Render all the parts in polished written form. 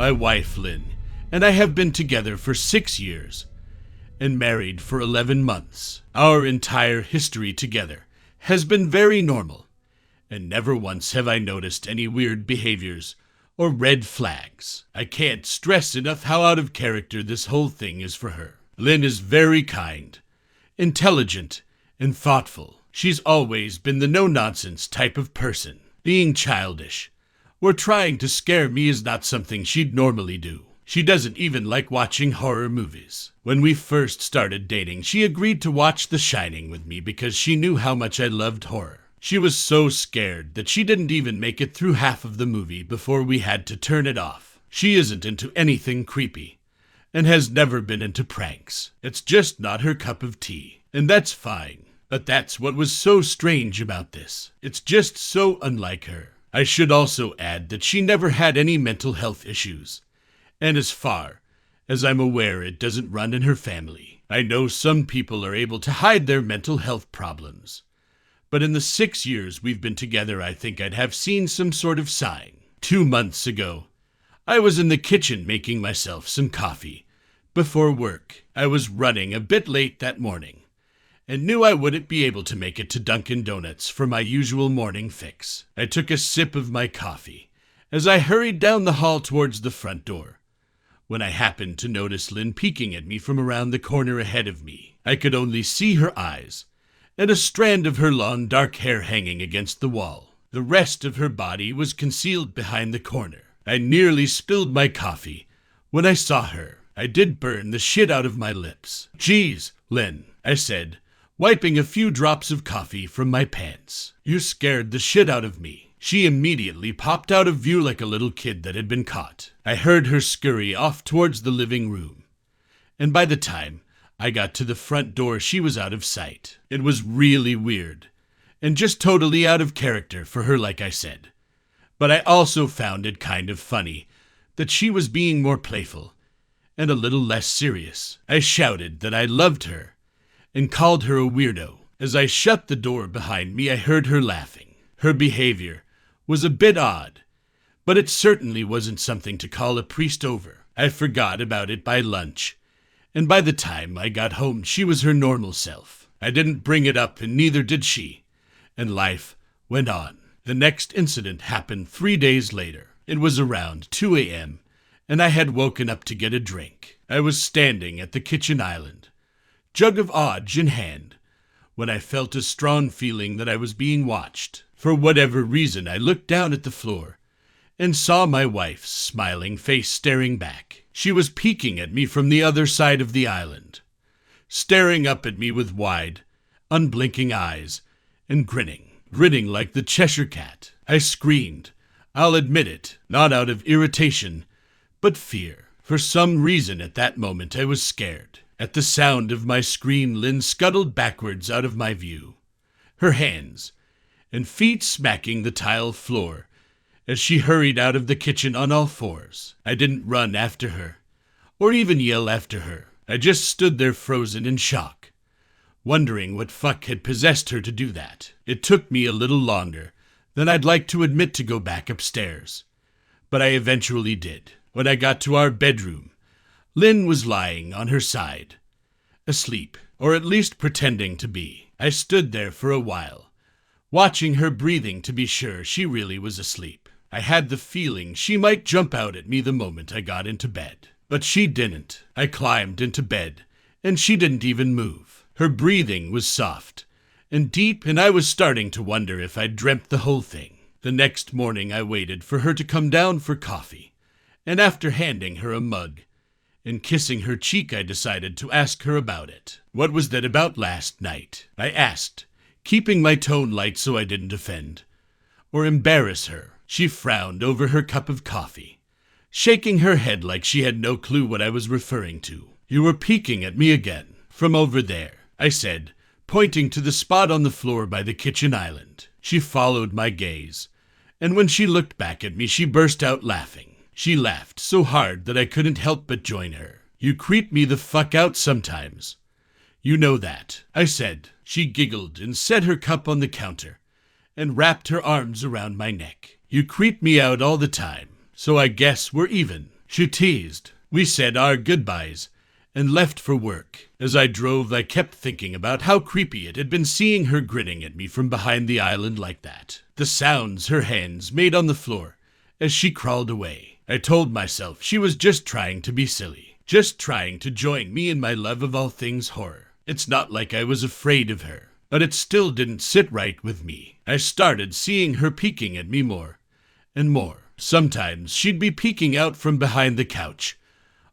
my wife Lynn, and I have been together for 6 years and married for 11 months. Our entire history together has been very normal, and never once have I noticed any weird behaviors or red flags. I can't stress enough how out of character this whole thing is for her. Lynn is very kind, intelligent, and thoughtful. She's always been the no-nonsense type of person. Being childish or trying to scare me is not something she'd normally do. She doesn't even like watching horror movies. When we first started dating, she agreed to watch The Shining with me because she knew how much I loved horror. She was so scared that she didn't even make it through half of the movie before we had to turn it off. She isn't into anything creepy and has never been into pranks. It's just not her cup of tea, and that's fine. But that's what was so strange about this. It's just so unlike her. I should also add that she never had any mental health issues, and as far as I'm aware, it doesn't run in her family. I know some people are able to hide their mental health problems, but in the 6 years we've been together, I think I'd have seen some sort of sign. 2 months ago, I was in the kitchen making myself some coffee before work. I was running a bit late that morning and knew I wouldn't be able to make it to Dunkin' Donuts for my usual morning fix. I took a sip of my coffee as I hurried down the hall towards the front door, when I happened to notice Lynn peeking at me from around the corner ahead of me. I could only see her eyes and a strand of her long dark hair hanging against the wall. The rest of her body was concealed behind the corner. I nearly spilled my coffee when I saw her. I did burn the shit out of my lips. "Geez, Lynn," I said, wiping a few drops of coffee from my pants. "You scared the shit out of me." She immediately popped out of view like a little kid that had been caught. I heard her scurry off towards the living room, and by the time I got to the front door, she was out of sight. It was really weird, and just totally out of character for her, like I said. But I also found it kind of funny that she was being more playful and a little less serious. I shouted that I loved her and called her a weirdo. As I shut the door behind me, I heard her laughing. Her behavior was a bit odd, but it certainly wasn't something to call a priest over. I forgot about it by lunch, and by the time I got home, she was her normal self. I didn't bring it up, and neither did she, and life went on. The next incident happened 3 days later. It was around 2 a.m., and I had woken up to get a drink. I was standing at the kitchen island, jug of odge in hand, when I felt a strong feeling that I was being watched. For whatever reason, I looked down at the floor and saw my wife's smiling face staring back. She was peeking at me from the other side of the island, staring up at me with wide, unblinking eyes and grinning like the Cheshire Cat. I screamed. I'll admit it, not out of irritation, but fear. For some reason at that moment I was scared. At the sound of my scream, Lynn scuttled backwards out of my view, her hands and feet smacking the tile floor as she hurried out of the kitchen on all fours. I didn't run after her or even yell after her. I just stood there frozen in shock, wondering what fuck had possessed her to do that. It took me a little longer than I'd like to admit to go back upstairs, but I eventually did. When I got to our bedroom, Lynn was lying on her side, asleep, or at least pretending to be. I stood there for a while, watching her breathing to be sure she really was asleep. I had the feeling she might jump out at me the moment I got into bed, but she didn't. I climbed into bed, and she didn't even move. Her breathing was soft and deep, and I was starting to wonder if I'd dreamt the whole thing. The next morning I waited for her to come down for coffee, and after handing her a mug and kissing her cheek, I decided to ask her about it. "What was that about last night?" I asked, keeping my tone light so I didn't offend or embarrass her. She frowned over her cup of coffee, shaking her head like she had no clue what I was referring to. "You were peeking at me again, from over there," I said, pointing to the spot on the floor by the kitchen island. She followed my gaze, and when she looked back at me, she burst out laughing. She laughed so hard that I couldn't help but join her. "You creep me the fuck out sometimes. You know that," I said. She giggled and set her cup on the counter and wrapped her arms around my neck. "You creep me out all the time, so I guess we're even." She teased. We said our goodbyes and left for work. As I drove, I kept thinking about how creepy it had been seeing her grinning at me from behind the island like that. The sounds her hands made on the floor as she crawled away. I told myself she was just trying to be silly, just trying to join me in my love of all things horror. It's not like I was afraid of her, but it still didn't sit right with me. I started seeing her peeking at me more and more. Sometimes she'd be peeking out from behind the couch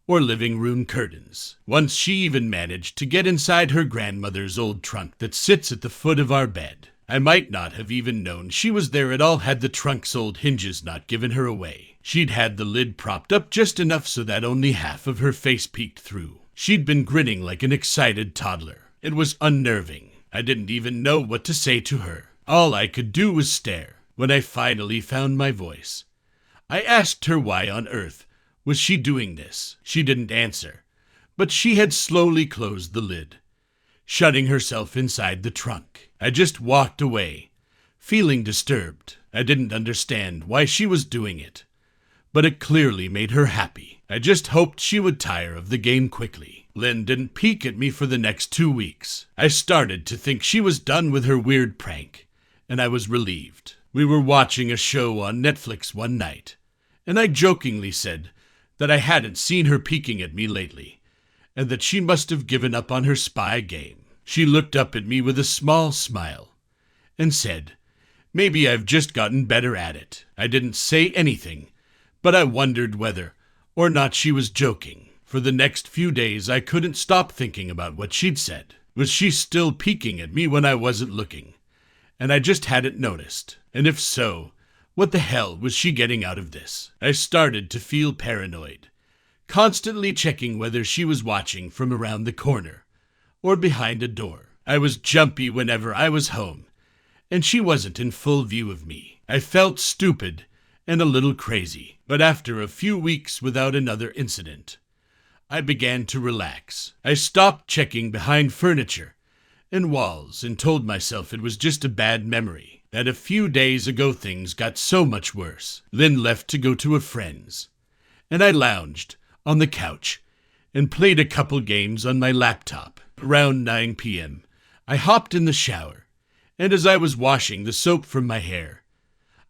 or living room curtains. Once she even managed to get inside her grandmother's old trunk that sits at the foot of our bed. I might not have even known she was there at all had the trunk's old hinges not given her away. She'd had the lid propped up just enough so that only half of her face peeked through. She'd been grinning like an excited toddler. It was unnerving. I didn't even know what to say to her. All I could do was stare. When I finally found my voice, I asked her why on earth was she doing this. She didn't answer, but she had slowly closed the lid, shutting herself inside the trunk. I just walked away, feeling disturbed. I didn't understand why she was doing it, but it clearly made her happy. I just hoped she would tire of the game quickly. Lynn didn't peek at me for the next 2 weeks. I started to think she was done with her weird prank, and I was relieved. We were watching a show on Netflix one night, and I jokingly said that I hadn't seen her peeking at me lately, and that she must have given up on her spy game. She looked up at me with a small smile and said, "Maybe I've just gotten better at it." I didn't say anything, but I wondered whether or not she was joking. For the next few days, I couldn't stop thinking about what she'd said. Was she still peeking at me when I wasn't looking, and I just hadn't noticed? And if so, what the hell was she getting out of this? I started to feel paranoid, constantly checking whether she was watching from around the corner or behind a door. I was jumpy whenever I was home, and she wasn't in full view of me. I felt stupid and a little crazy, but after a few weeks without another incident, I began to relax. I stopped checking behind furniture and walls and told myself it was just a bad memory. That a few days ago things got so much worse. Lynn left to go to a friend's, and I lounged on the couch and played a couple games on my laptop. Around 9 p.m., I hopped in the shower, and as I was washing the soap from my hair,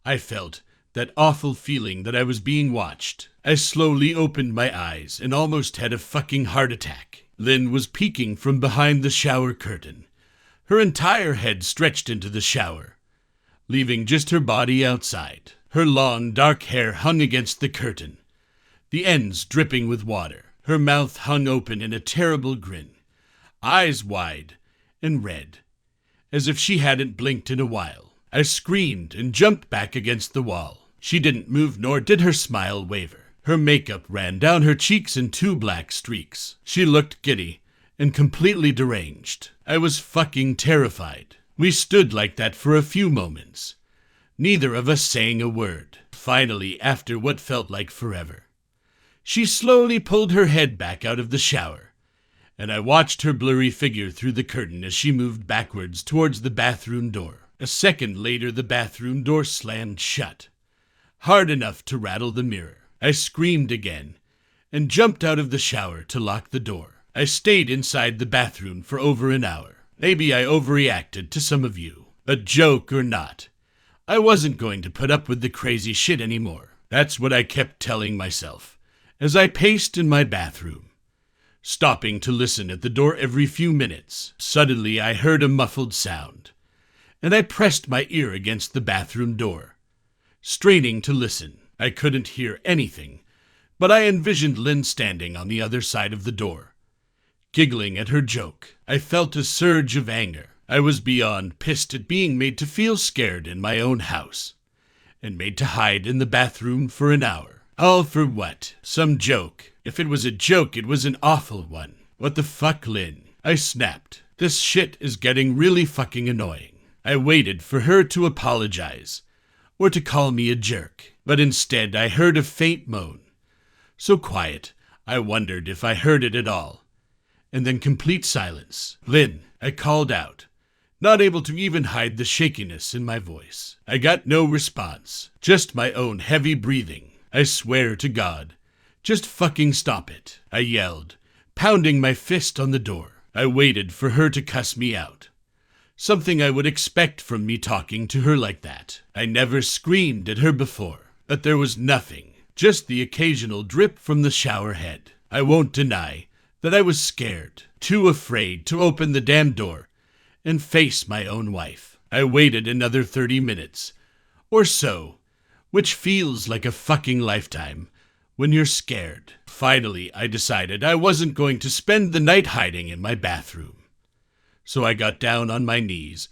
I felt that awful feeling that I was being watched. I slowly opened my eyes and almost had a fucking heart attack. Lynn was peeking from behind the shower curtain. Her entire head stretched into the shower, leaving just her body outside. Her long, dark hair hung against the curtain, the ends dripping with water. Her mouth hung open in a terrible grin, eyes wide and red, as if she hadn't blinked in a while. I screamed and jumped back against the wall. She didn't move, nor did her smile waver. Her makeup ran down her cheeks in 2 black streaks. She looked giddy and completely deranged. I was fucking terrified. We stood like that for a few moments, neither of us saying a word. Finally, after what felt like forever, she slowly pulled her head back out of the shower, and I watched her blurry figure through the curtain as she moved backwards towards the bathroom door. A second later, the bathroom door slammed shut, hard enough to rattle the mirror. I screamed again and jumped out of the shower to lock the door. I stayed inside the bathroom for over an hour. Maybe I overreacted to some of you. A joke or not, I wasn't going to put up with the crazy shit anymore. That's what I kept telling myself as I paced in my bathroom, stopping to listen at the door every few minutes. Suddenly, I heard a muffled sound, and I pressed my ear against the bathroom door, straining to listen. I couldn't hear anything, but I envisioned Lynn standing on the other side of the door, giggling at her joke. I felt a surge of anger. I was beyond pissed at being made to feel scared in my own house, and made to hide in the bathroom for an hour. All for what? Some joke. If it was a joke, it was an awful one. What the fuck, Lynn? I snapped. This shit is getting really fucking annoying. I waited for her to apologize, or to call me a jerk, but instead I heard a faint moan, so quiet I wondered if I heard it at all, and then complete silence. "Lynn," I called out, not able to even hide the shakiness in my voice. I got no response, just my own heavy breathing. I swear to God, Just fucking stop it, I yelled, pounding my fist on the door. I waited for her to cuss me out. Something I would expect from me talking to her like that. I never screamed at her before, but there was nothing, just the occasional drip from the shower head. I won't deny that I was scared, too afraid to open the damn door and face my own wife. I waited another 30 minutes, or so, which feels like a fucking lifetime when you're scared. Finally, I decided I wasn't going to spend the night hiding in my bathroom. So I got down on my knees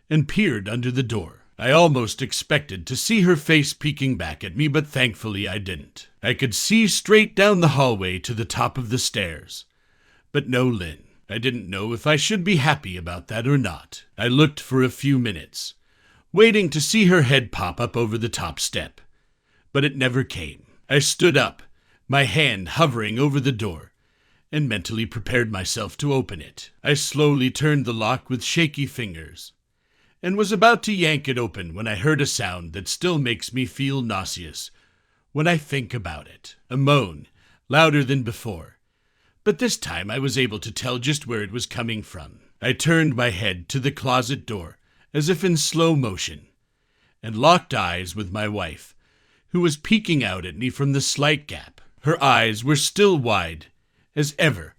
and peered under the door. I almost expected to see her face peeking back at me, but thankfully I didn't. I could see straight down the hallway to the top of the stairs, but no Lynn. I didn't know if I should be happy about that or not. I looked for a few minutes, waiting to see her head pop up over the top step, but it never came. I stood up, my hand hovering over the door, and mentally prepared myself to open it. I slowly turned the lock with shaky fingers, and was about to yank it open when I heard a sound that still makes me feel nauseous when I think about it. A moan, louder than before, but this time I was able to tell just where it was coming from. I turned my head to the closet door, as if in slow motion, and locked eyes with my wife, who was peeking out at me from the slight gap. Her eyes were still wide as ever,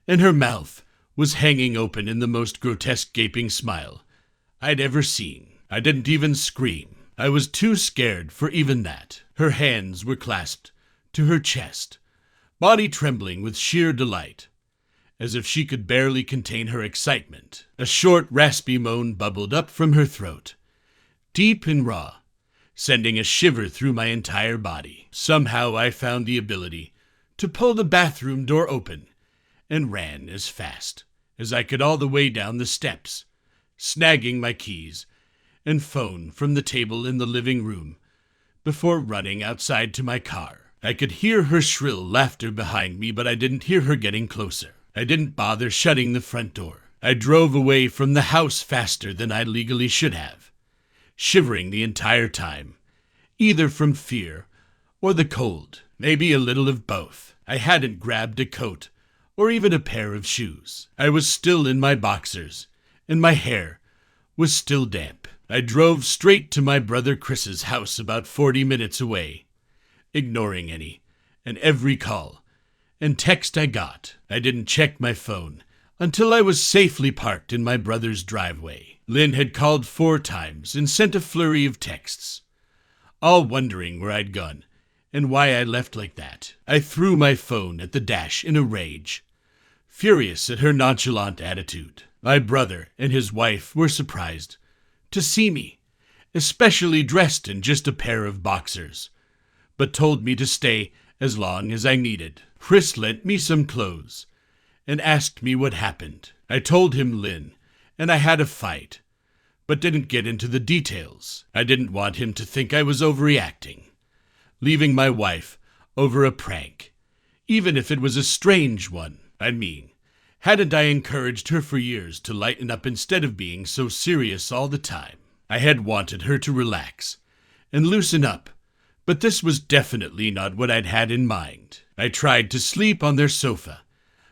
and her mouth was hanging open in the most grotesque gaping smile I'd ever seen. I didn't even scream. I was too scared for even that. Her hands were clasped to her chest, body trembling with sheer delight, as if she could barely contain her excitement. A short, raspy moan bubbled up from her throat, deep and raw, sending a shiver through my entire body. Somehow I found the ability to pull the bathroom door open and ran as fast as I could all the way down the steps, snagging my keys and phone from the table in the living room before running outside to my car. I could hear her shrill laughter behind me, but I didn't hear her getting closer. I didn't bother shutting the front door. I drove away from the house faster than I legally should have, shivering the entire time, either from fear or the cold, maybe a little of both. I hadn't grabbed a coat or even a pair of shoes. I was still in my boxers, and my hair was still damp. I drove straight to my brother Chris's house about 40 minutes away, ignoring any and every call and text I got. I didn't check my phone until I was safely parked in my brother's driveway. Lynn had called 4 times and sent a flurry of texts, all wondering where I'd gone and why I left like that. I threw my phone at the dash in a rage, furious at her nonchalant attitude. My brother and his wife were surprised to see me, especially dressed in just a pair of boxers, but told me to stay as long as I needed. Chris lent me some clothes and asked me what happened. I told him Lynn and I had a fight, but didn't get into the details. I didn't want him to think I was overreacting, leaving my wife over a prank, even if it was a strange one. I mean, hadn't I encouraged her for years to lighten up instead of being so serious all the time? I had wanted her to relax and loosen up, but this was definitely not what I'd had in mind. I tried to sleep on their sofa,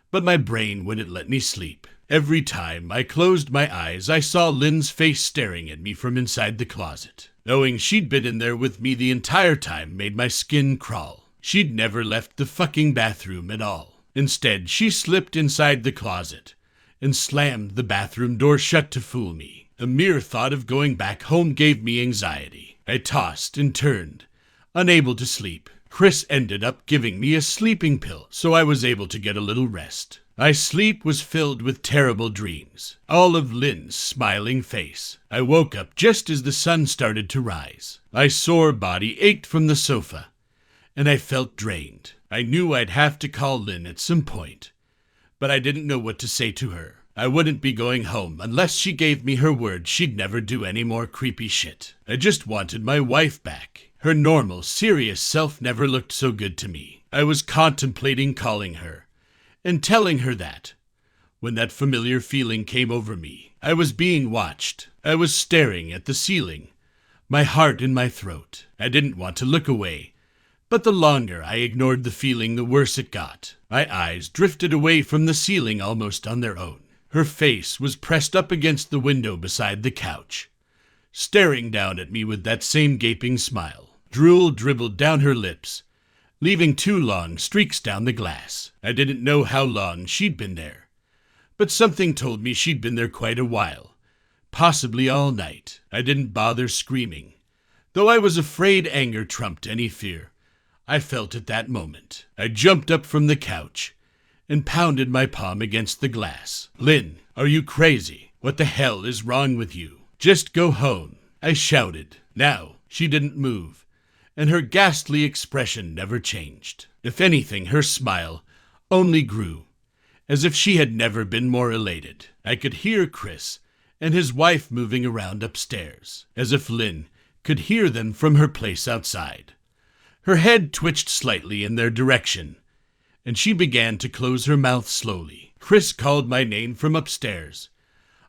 but my brain wouldn't let me sleep. Every time I closed my eyes, I saw Lynn's face staring at me from inside the closet. Knowing she'd been in there with me the entire time made my skin crawl. She'd never left the fucking bathroom at all. Instead, she slipped inside the closet and slammed the bathroom door shut to fool me. The mere thought of going back home gave me anxiety. I tossed and turned, unable to sleep. Chris ended up giving me a sleeping pill, so I was able to get a little rest. My sleep was filled with terrible dreams, all of Lynn's smiling face. I woke up just as the sun started to rise. My sore body ached from the sofa, and I felt drained. I knew I'd have to call Lynn at some point, but I didn't know what to say to her. I wouldn't be going home unless she gave me her word she'd never do any more creepy shit. I just wanted my wife back. Her normal, serious self never looked so good to me. I was contemplating calling her and telling her that, when that familiar feeling came over me. I was being watched. I was staring at the ceiling, my heart in my throat. I didn't want to look away, But the longer I ignored the feeling, the worse it got. My eyes drifted away from the ceiling almost on their own. Her face was pressed up against the window beside the couch, staring down at me with that same gaping smile. Drool dribbled down her lips, leaving 2 long streaks down the glass. I didn't know how long she'd been there, but something told me she'd been there quite a while, possibly all night. I didn't bother screaming, though I was afraid anger trumped any fear I felt at that moment. I jumped up from the couch and pounded my palm against the glass. "Lynn, are you crazy? What the hell is wrong with you? Just go home," I shouted. Now, she didn't move, and her ghastly expression never changed. If anything, her smile only grew, as if she had never been more elated. I could hear Chris and his wife moving around upstairs, as if Lynn could hear them from her place outside. Her head twitched slightly in their direction, and she began to close her mouth slowly. Chris called my name from upstairs,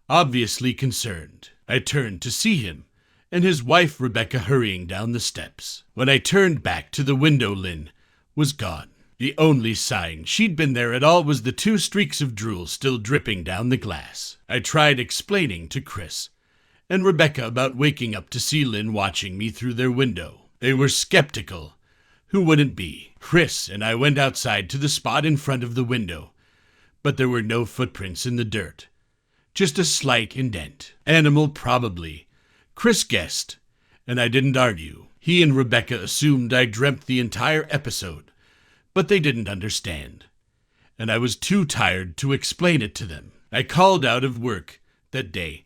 obviously concerned. I turned to see him and his wife Rebecca hurrying down the steps. When I turned back to the window, Lynn was gone. The only sign she'd been there at all was the 2 streaks of drool still dripping down the glass. I tried explaining to Chris and Rebecca about waking up to see Lynn watching me through their window. They were skeptical. Who wouldn't be? Chris and I went outside to the spot in front of the window, but there were no footprints in the dirt, just a slight indent. Animal, probably, Chris guessed, and I didn't argue. He and Rebecca assumed I dreamt the entire episode, but they didn't understand, and I was too tired to explain it to them. I called out of work that day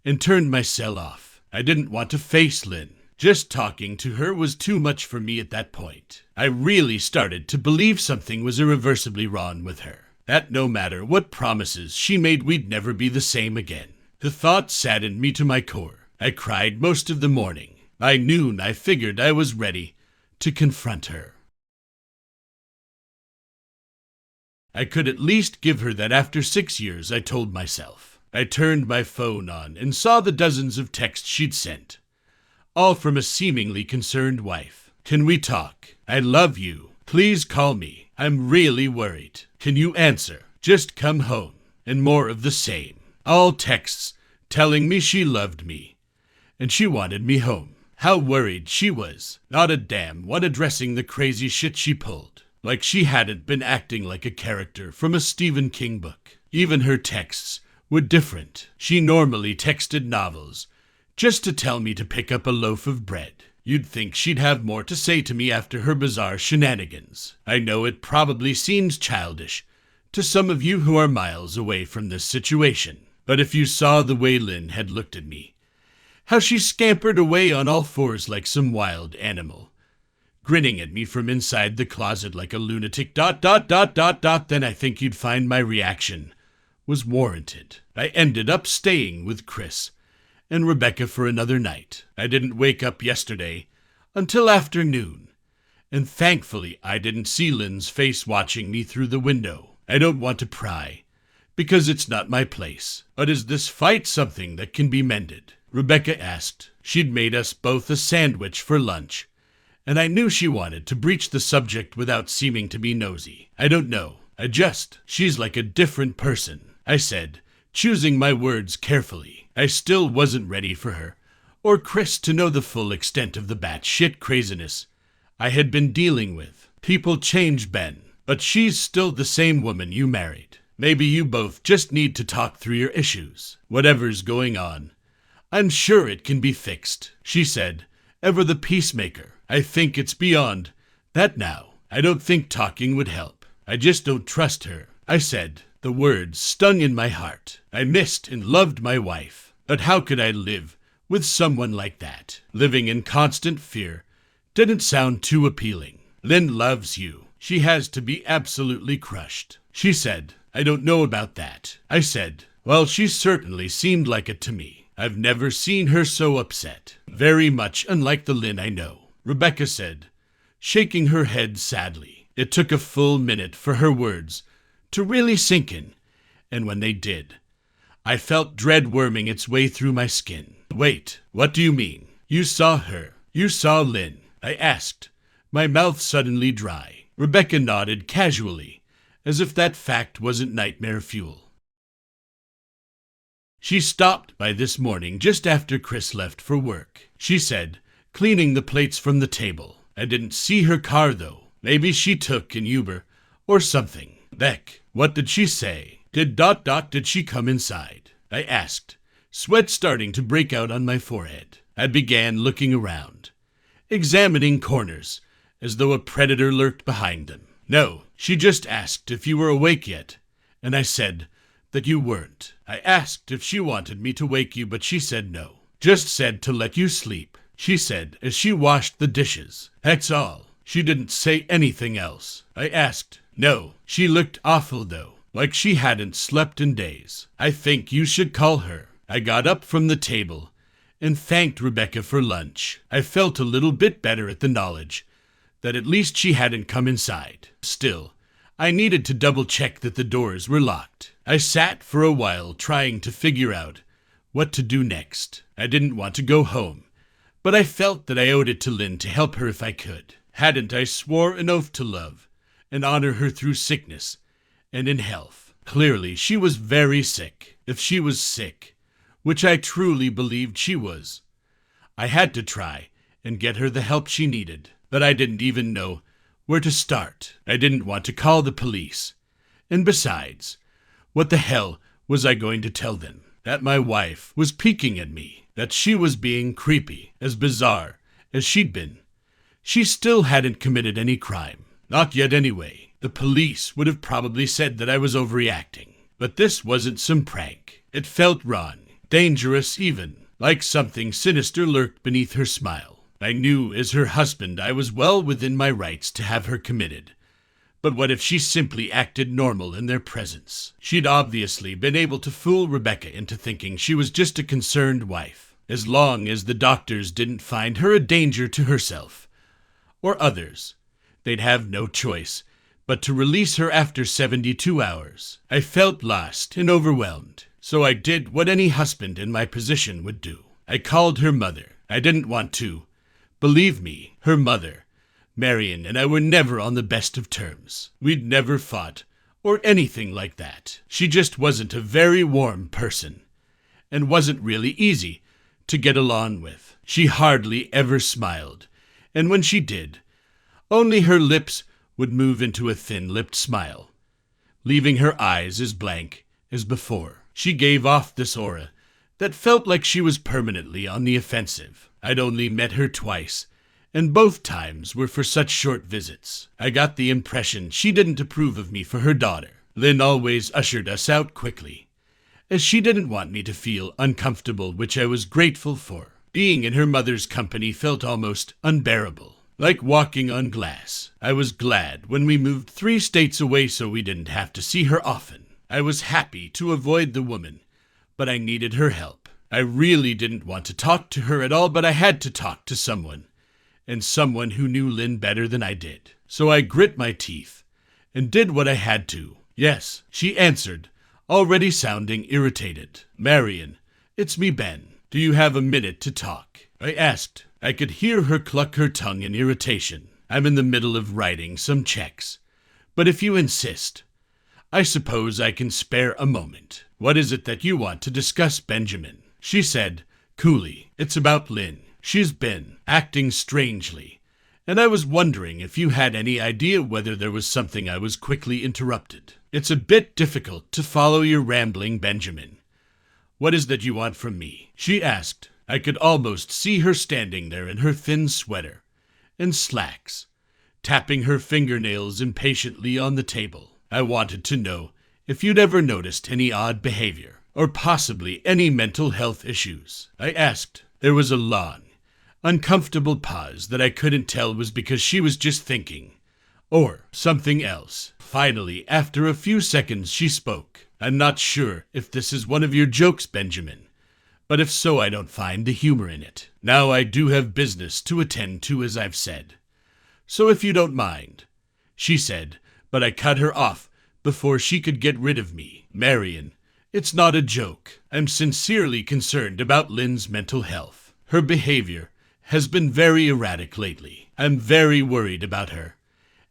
and turned my cell off. I didn't want to face Lynn. Just talking to her was too much for me at that point. I really started to believe something was irreversibly wrong with her, that no matter what promises she made, we'd never be the same again. The thought saddened me to my core. I cried most of the morning. By noon, I figured I was ready to confront her. I could at least give her that after 6 years, I told myself. I turned my phone on and saw the dozens of texts she'd sent, all from a seemingly concerned wife. "Can we talk? I love you. Please call me. I'm really worried. Can you answer? Just come home." And more of the same. All texts telling me she loved me and she wanted me home. How worried she was. Not a damn one addressing the crazy shit she pulled. Like she hadn't been acting like a character from a Stephen King book. Even her texts were different. She normally texted novels just to tell me to pick up a loaf of bread. You'd think she'd have more to say to me after her bizarre shenanigans. I know it probably seems childish to some of you who are miles away from this situation, but if you saw the way Lynn had looked at me, how she scampered away on all fours like some wild animal, grinning at me from inside the closet like a lunatic, then I think you'd find my reaction was warranted. I ended up staying with Chris and Rebecca for another night. I didn't wake up yesterday until afternoon, and thankfully I didn't see Lynn's face watching me through the window. I don't want to pry, because it's not my place. But is this fight something that can be mended? Rebecca asked. She'd made us both a sandwich for lunch, and I knew she wanted to breach the subject without seeming to be nosy. I don't know. She's like a different person, I said, choosing my words carefully. I still wasn't ready for her, or Chris, to know the full extent of the batshit craziness I had been dealing with. People change, Ben, but she's still the same woman you married. Maybe you both just need to talk through your issues. Whatever's going on, I'm sure it can be fixed, she said, ever the peacemaker. I think it's beyond that now. I don't think talking would help. I just don't trust her, I said. The words stung in my heart. I missed and loved my wife, but how could I live with someone like that? Living in constant fear didn't sound too appealing. Lynn loves you. She has to be absolutely crushed, she said. I don't know about that, I said. Well, she certainly seemed like it to me. I've never seen her so upset. Very much unlike the Lynn I know, Rebecca said, shaking her head sadly. It took a full minute for her words to really sink in, and when they did, I felt dread worming its way through my skin. Wait, what do you mean? You saw her? You saw Lynn? I asked, my mouth suddenly dry. Rebecca nodded casually, as if that fact wasn't nightmare fuel. She stopped by this morning just after Chris left for work, she said, cleaning the plates from the table. I didn't see her car, though. Maybe she took an Uber or something. Beck, what did she say? Did she come inside? I asked, sweat starting to break out on my forehead. I began looking around, examining corners, as though a predator lurked behind them. No, she just asked if you were awake yet, and I said that you weren't. I asked if she wanted me to wake you, but she said no. Just said to let you sleep, she said as she washed the dishes. That's all. She didn't say anything else. I asked. No, she looked awful though, like she hadn't slept in days. I think you should call her. I got up from the table and thanked Rebecca for lunch. I felt a little bit better at the knowledge that at least she hadn't come inside. Still, I needed to double-check that the doors were locked. I sat for a while trying to figure out what to do next. I didn't want to go home, but I felt that I owed it to Lynn to help her if I could. Hadn't I swore an oath to love and honor her through sickness and in health? Clearly, she was very sick. If she was sick, which I truly believed she was, I had to try and get her the help she needed, but I didn't even know where to start. I didn't want to call the police. And besides, what the hell was I going to tell them? That my wife was peeking at me, that she was being creepy, as bizarre as she'd been. She still hadn't committed any crime. Not yet anyway. The police would have probably said that I was overreacting. But this wasn't some prank. It felt wrong, dangerous even, like something sinister lurked beneath her smile. I knew as her husband I was well within my rights to have her committed. But what if she simply acted normal in their presence? She'd obviously been able to fool Rebecca into thinking she was just a concerned wife. As long as the doctors didn't find her a danger to herself or others, they'd have no choice but to release her after 72 hours. I felt lost and overwhelmed, so I did what any husband in my position would do. I called her mother. I didn't want to. Believe me, her mother, Marion, and I were never on the best of terms. We'd never fought or anything like that. She just wasn't a very warm person and wasn't really easy to get along with. She hardly ever smiled, and when she did, only her lips would move into a thin-lipped smile, leaving her eyes as blank as before. She gave off this aura that felt like she was permanently on the offensive. I'd only met her twice, and both times were for such short visits. I got the impression she didn't approve of me for her daughter. Lynn always ushered us out quickly, as she didn't want me to feel uncomfortable, which I was grateful for. Being in her mother's company felt almost unbearable, like walking on glass. I was glad when we moved 3 states away so we didn't have to see her often. I was happy to avoid the woman, but I needed her help. I really didn't want to talk to her at all, but I had to talk to someone, and someone who knew Lynn better than I did. So I grit my teeth and did what I had to. Yes, she answered, already sounding irritated. Marion, it's me, Ben. Do you have a minute to talk? I asked. I could hear her cluck her tongue in irritation. I'm in the middle of writing some checks, but if you insist, I suppose I can spare a moment. What is it that you want to discuss, Benjamin? She said, coolly. It's about Lynn. She's been acting strangely, and I was wondering if you had any idea whether there was something. I was quickly interrupted. It's a bit difficult to follow your rambling, Benjamin. What is that you want from me? She asked. I could almost see her standing there in her thin sweater and slacks, tapping her fingernails impatiently on the table. I wanted to know if you'd ever noticed any odd behavior, or possibly any mental health issues. I asked. There was a long, uncomfortable pause that I couldn't tell was because she was just thinking, or something else. Finally, after a few seconds, she spoke. I'm not sure if this is one of your jokes, Benjamin, but if so, I don't find the humor in it. Now I do have business to attend to, as I've said. So if you don't mind, she said, but I cut her off before she could get rid of me. Marion, it's not a joke. I'm sincerely concerned about Lynn's mental health. Her behavior has been very erratic lately. I'm very worried about her,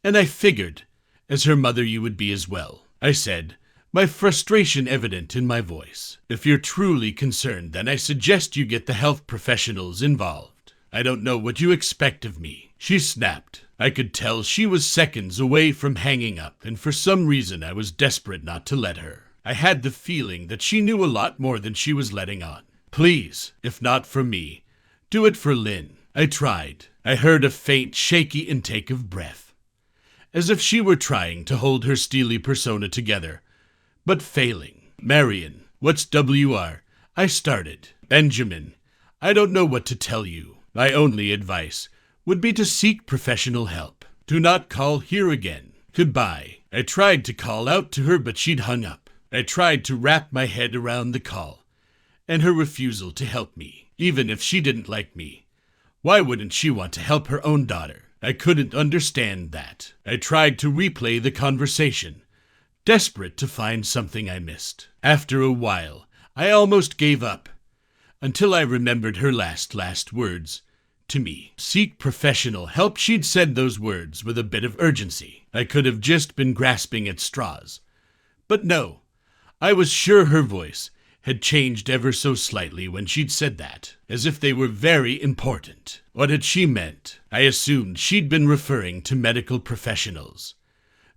and I figured, as her mother, you would be as well," I said, my frustration evident in my voice. "If you're truly concerned, then I suggest you get the health professionals involved. I don't know what you expect of me." She snapped. I could tell she was seconds away from hanging up, and for some reason I was desperate not to let her. I had the feeling that she knew a lot more than she was letting on. "Please, if not for me, do it for Lynn." I tried. I heard a faint, shaky intake of breath, as if she were trying to hold her steely persona together, but failing. "Marion, what's WR?" I started. "Benjamin, I don't know what to tell you. My only advice would be to seek professional help. Do not call here again. Goodbye." I tried to call out to her, but she'd hung up. I tried to wrap my head around the call, and her refusal to help me. Even if she didn't like me, why wouldn't she want to help her own daughter? I couldn't understand that. I tried to replay the conversation, desperate to find something I missed. After a while, I almost gave up, until I remembered her last words to me. Seek professional help. She'd said those words with a bit of urgency. I could have just been grasping at straws. But no, I was sure her voice had changed ever so slightly when she'd said that, as if they were very important. What had she meant? I assumed she'd been referring to medical professionals.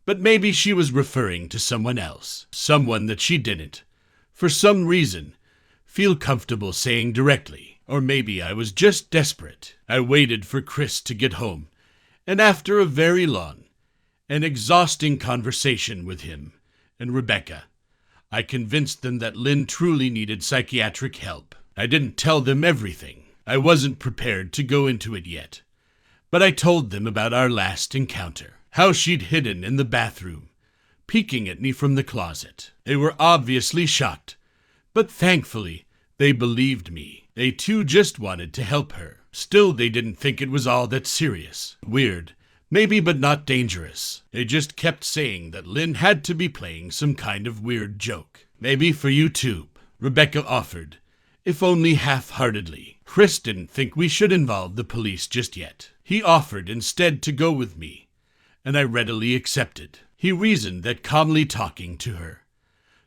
But maybe she was referring to someone else, someone that she didn't, for some reason, feel comfortable saying directly. Or maybe I was just desperate. I waited for Chris to get home, and after a very long and exhausting conversation with him and Rebecca, I convinced them that Lynn truly needed psychiatric help. I didn't tell them everything. I wasn't prepared to go into it yet. But I told them about our last encounter, how she'd hidden in the bathroom, peeking at me from the closet. They were obviously shocked, but thankfully, they believed me. They too just wanted to help her. Still, they didn't think it was all that serious. Weird, maybe, but not dangerous. They just kept saying that Lynn had to be playing some kind of weird joke. "Maybe for you too," Rebecca offered, if only half-heartedly. Chris didn't think we should involve the police just yet. He offered instead to go with me, and I readily accepted. He reasoned that calmly talking to her,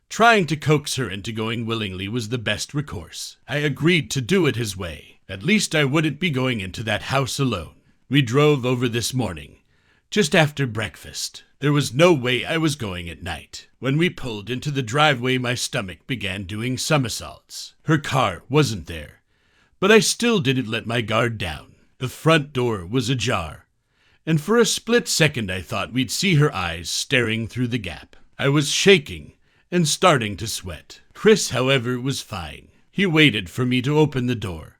trying to coax her into going willingly, was the best recourse. I agreed to do it his way. At least I wouldn't be going into that house alone. We drove over this morning, just after breakfast. There was no way I was going at night. When we pulled into the driveway, my stomach began doing somersaults. Her car wasn't there, but I still didn't let my guard down. The front door was ajar, and for a split second I thought we'd see her eyes staring through the gap. I was shaking and starting to sweat. Chris, however, was fine. He waited for me to open the door,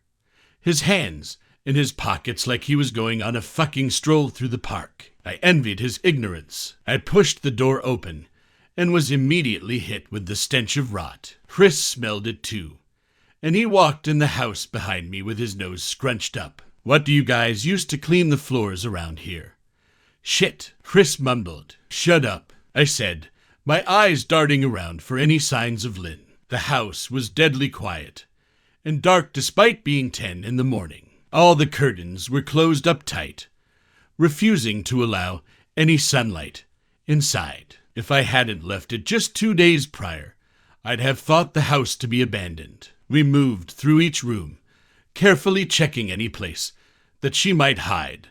his hands in his pockets like he was going on a fucking stroll through the park. I envied his ignorance. I pushed the door open and was immediately hit with the stench of rot. Chris smelled it too, and he walked in the house behind me with his nose scrunched up. "What do you guys use to clean the floors around here?" "Shit," Chris mumbled. "Shut up," I said, my eyes darting around for any signs of Lynn. The house was deadly quiet and dark despite being 10 in the morning. All the curtains were closed up tight, refusing to allow any sunlight inside. If I hadn't left it just 2 days prior, I'd have thought the house to be abandoned. We moved through each room, carefully checking any place that she might hide,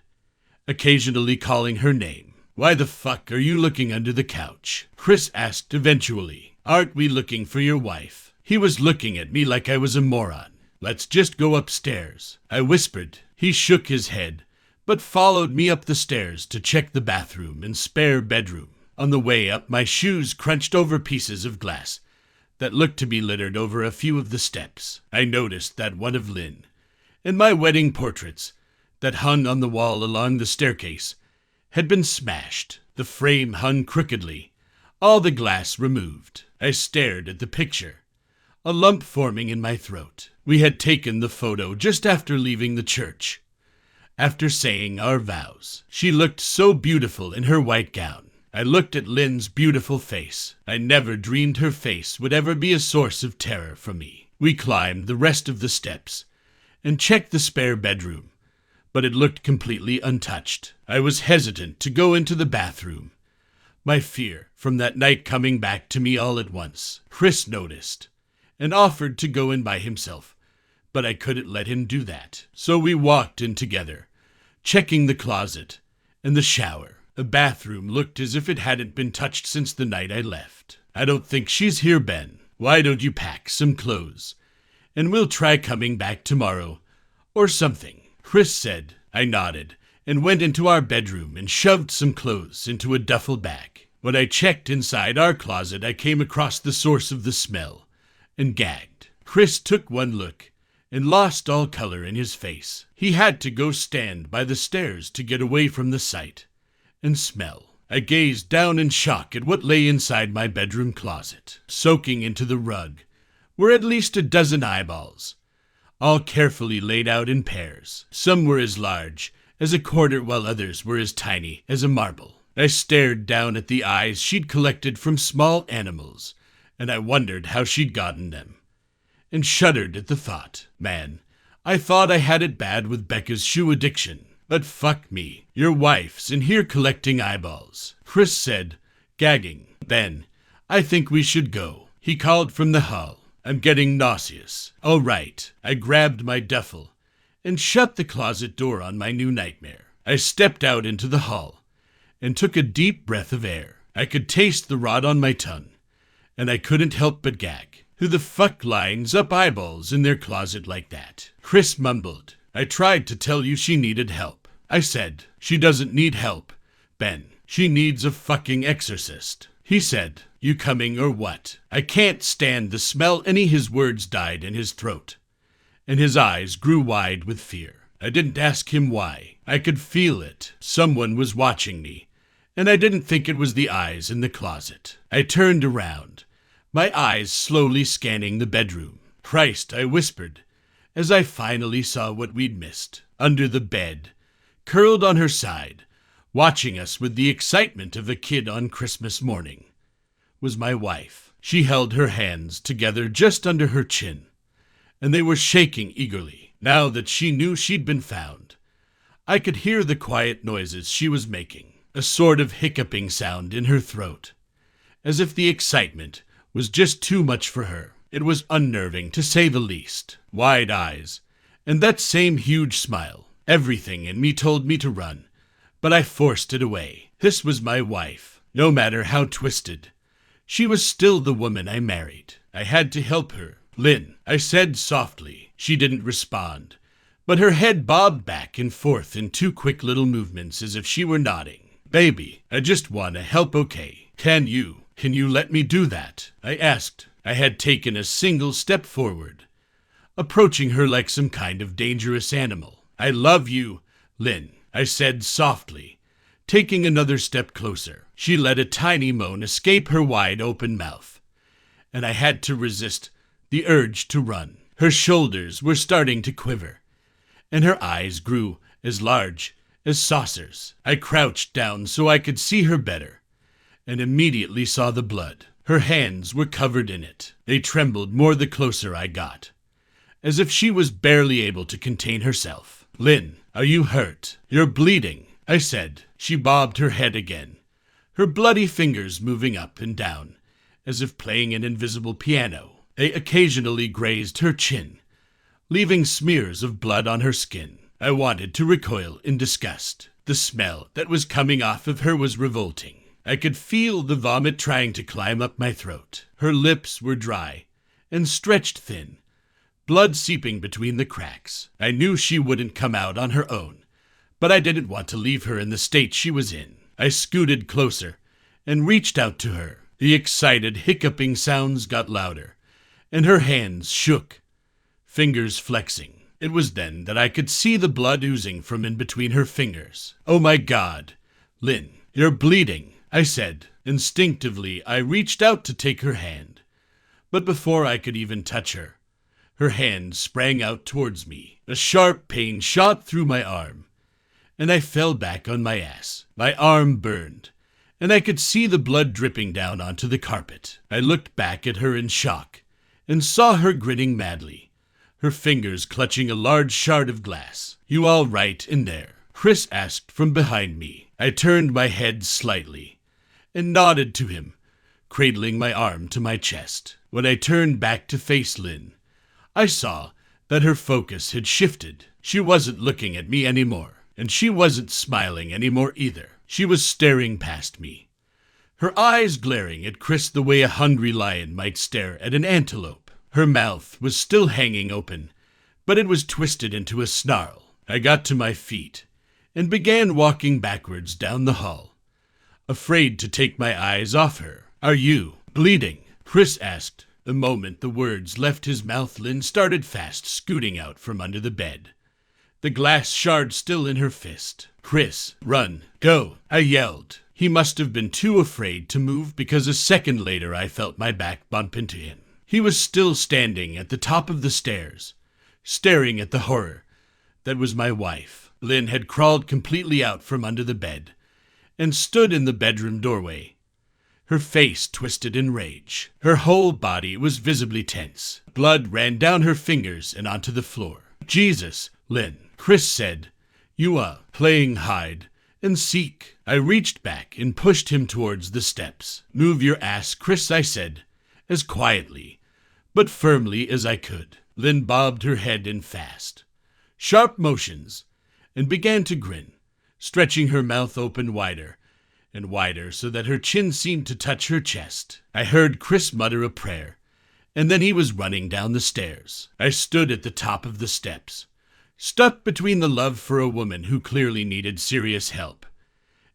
occasionally calling her name. "Why the fuck are you looking under the couch?" Chris asked eventually. "Aren't we looking for your wife?" He was looking at me like I was a moron. "Let's just go upstairs," I whispered. He shook his head, but followed me up the stairs to check the bathroom and spare bedroom. On the way up, my shoes crunched over pieces of glass that looked to be littered over a few of the steps. I noticed that one of Lynn and my wedding portraits that hung on the wall along the staircase had been smashed. The frame hung crookedly, all the glass removed. I stared at the picture, a lump forming in my throat. We had taken the photo just after leaving the church, after saying our vows. She looked so beautiful in her white gown. I looked at Lynn's beautiful face. I never dreamed her face would ever be a source of terror for me. We climbed the rest of the steps and checked the spare bedroom, but it looked completely untouched. I was hesitant to go into the bathroom, my fear from that night coming back to me all at once. Chris noticed and offered to go in by himself, but I couldn't let him do that. So we walked in together, checking the closet and the shower. The bathroom looked as if it hadn't been touched since the night I left. "I don't think she's here, Ben. Why don't you pack some clothes, and we'll try coming back tomorrow, or something," Chris said. I nodded and went into our bedroom and shoved some clothes into a duffel bag. When I checked inside our closet, I came across the source of the smell and gagged. Chris took one look and lost all color in his face. He had to go stand by the stairs to get away from the sight and smell. I gazed down in shock at what lay inside my bedroom closet. Soaking into the rug were at least a dozen eyeballs, all carefully laid out in pairs. Some were as large as a quarter, while others were as tiny as a marble. I stared down at the eyes she'd collected from small animals, and I wondered how she'd gotten them, and shuddered at the thought. Man, I thought I had it bad with Becca's shoe addiction. But fuck me, your wife's in here collecting eyeballs, Chris said, gagging. "Ben, I think we should go," he called from the hall. "I'm getting nauseous." "All right." I grabbed my duffel and shut the closet door on my new nightmare. I stepped out into the hall and took a deep breath of air. I could taste the rot on my tongue, and I couldn't help but gag. Who the fuck lines up eyeballs in their closet like that? Chris mumbled. "I tried to tell you she needed help." I said, "She doesn't need help, Ben. She needs a fucking exorcist." He said, "You coming or what?" I can't stand the smell. His words died in his throat, and his eyes grew wide with fear. I didn't ask him why. I could feel it. Someone was watching me, and I didn't think it was the eyes in the closet. I turned around, my eyes slowly scanning the bedroom. "Christ," I whispered, as I finally saw what we'd missed. Under the bed, curled on her side, watching us with the excitement of a kid on Christmas morning, was my wife. She held her hands together just under her chin, and they were shaking eagerly. Now that she knew she'd been found, I could hear the quiet noises she was making, a sort of hiccuping sound in her throat, as if the excitement was just too much for her. It was unnerving, to say the least. Wide eyes, and that same huge smile. Everything in me told me to run, but I forced it away. This was my wife. No matter how twisted, she was still the woman I married. I had to help her. "Lynn," I said softly. She didn't respond, but her head bobbed back and forth in two quick little movements as if she were nodding. "Baby, I just want to help, okay? Can you let me do that?" I asked. I had taken a single step forward, approaching her like some kind of dangerous animal. "I love you, Lynn," I said softly, taking another step closer. She let a tiny moan escape her wide-open mouth, and I had to resist the urge to run. Her shoulders were starting to quiver, and her eyes grew as large as saucers. I crouched down so I could see her better, and immediately saw the blood. Her hands were covered in it. They trembled more the closer I got, as if she was barely able to contain herself. "Lynn, are you hurt? You're bleeding," I said. She bobbed her head again, her bloody fingers moving up and down, as if playing an invisible piano. They occasionally grazed her chin, leaving smears of blood on her skin. I wanted to recoil in disgust. The smell that was coming off of her was revolting. I could feel the vomit trying to climb up my throat. Her lips were dry and stretched thin, blood seeping between the cracks. I knew she wouldn't come out on her own, but I didn't want to leave her in the state she was in. I scooted closer and reached out to her. The excited hiccuping sounds got louder, and her hands shook, fingers flexing. It was then that I could see the blood oozing from in between her fingers. "Oh my God, Lynn, you're bleeding," I said. Instinctively, I reached out to take her hand, but before I could even touch her, her hand sprang out towards me. A sharp pain shot through my arm, and I fell back on my ass. My arm burned, and I could see the blood dripping down onto the carpet. I looked back at her in shock and saw her grinning madly, her fingers clutching a large shard of glass. "You all right in there?" Chris asked from behind me. I turned my head slightly and nodded to him, cradling my arm to my chest. When I turned back to face Lynn, I saw that her focus had shifted. She wasn't looking at me anymore, and she wasn't smiling anymore either. She was staring past me, her eyes glaring at Chris the way a hungry lion might stare at an antelope. Her mouth was still hanging open, but it was twisted into a snarl. I got to my feet and began walking backwards down the hall, afraid to take my eyes off her. "Are you bleeding?" Chris asked. The moment the words left his mouth, Lynn started fast scooting out from under the bed, the glass shard still in her fist. "Chris, run, go," I yelled. He must have been too afraid to move, because a second later I felt my back bump into him. He was still standing at the top of the stairs, staring at the horror that was my wife. Lynn had crawled completely out from under the bed and stood in the bedroom doorway, her face twisted in rage. Her whole body was visibly tense. Blood ran down her fingers and onto the floor. "Jesus, Lynn," Chris said. "You are playing hide and seek." I reached back and pushed him towards the steps. "Move your ass, Chris," I said, as quietly but firmly as I could. Lynn bobbed her head in fast, sharp motions and began to grin, stretching her mouth open wider and wider so that her chin seemed to touch her chest. I heard Chris mutter a prayer, and then he was running down the stairs. I stood at the top of the steps, stuck between the love for a woman who clearly needed serious help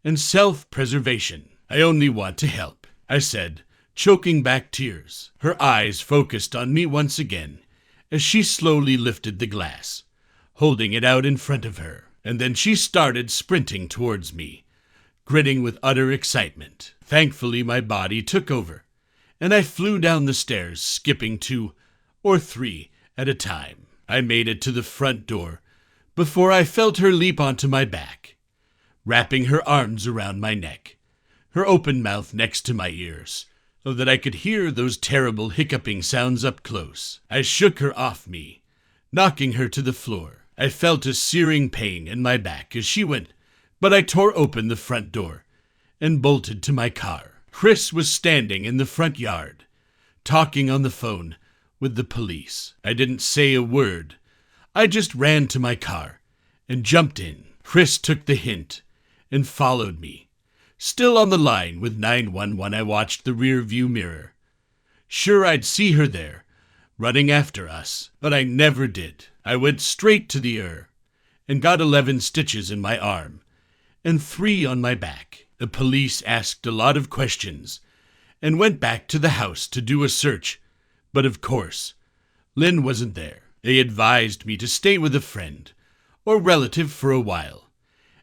and self-preservation. "I only want to help," I said, choking back tears. Her eyes focused on me once again as she slowly lifted the glass, holding it out in front of her, and then she started sprinting towards me, grinning with utter excitement. Thankfully, my body took over, and I flew down the stairs, skipping 2 or 3 at a time. I made it to the front door before I felt her leap onto my back, wrapping her arms around my neck, her open mouth next to my ears, so that I could hear those terrible hiccuping sounds up close. I shook her off me, knocking her to the floor. I felt a searing pain in my back as she went, but I tore open the front door and bolted to my car. Chris was standing in the front yard, talking on the phone with the police. I didn't say a word. I just ran to my car and jumped in. Chris took the hint and followed me. Still on the line with 911, I watched the rear view mirror. Sure, I'd see her there, running after us, but I never did. I went straight to the and got 11 stitches in my arm and 3 on my back. The police asked a lot of questions and went back to the house to do a search, but of course, Lynn wasn't there. They advised me to stay with a friend or relative for a while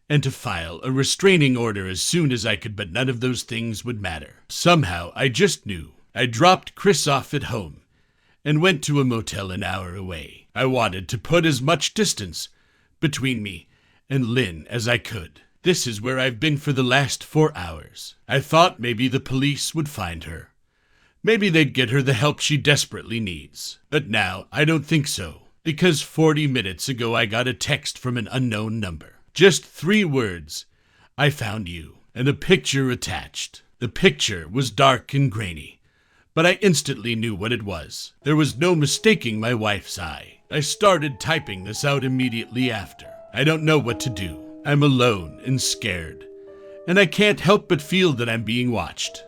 and to file a restraining order as soon as I could, but none of those things would matter. Somehow, I just knew. I dropped Chris off at home and went to a motel an hour away. I wanted to put as much distance between me and Lynn as I could. This is where I've been for the last 4 hours. I thought maybe the police would find her. Maybe they'd get her the help she desperately needs. But now I don't think so, because 40 minutes ago I got a text from an unknown number. Just 3 words: "I found you," and a picture attached. The picture was dark and grainy, but I instantly knew what it was. There was no mistaking my wife's eye. I started typing this out immediately after. I don't know what to do. I'm alone and scared, and I can't help but feel that I'm being watched.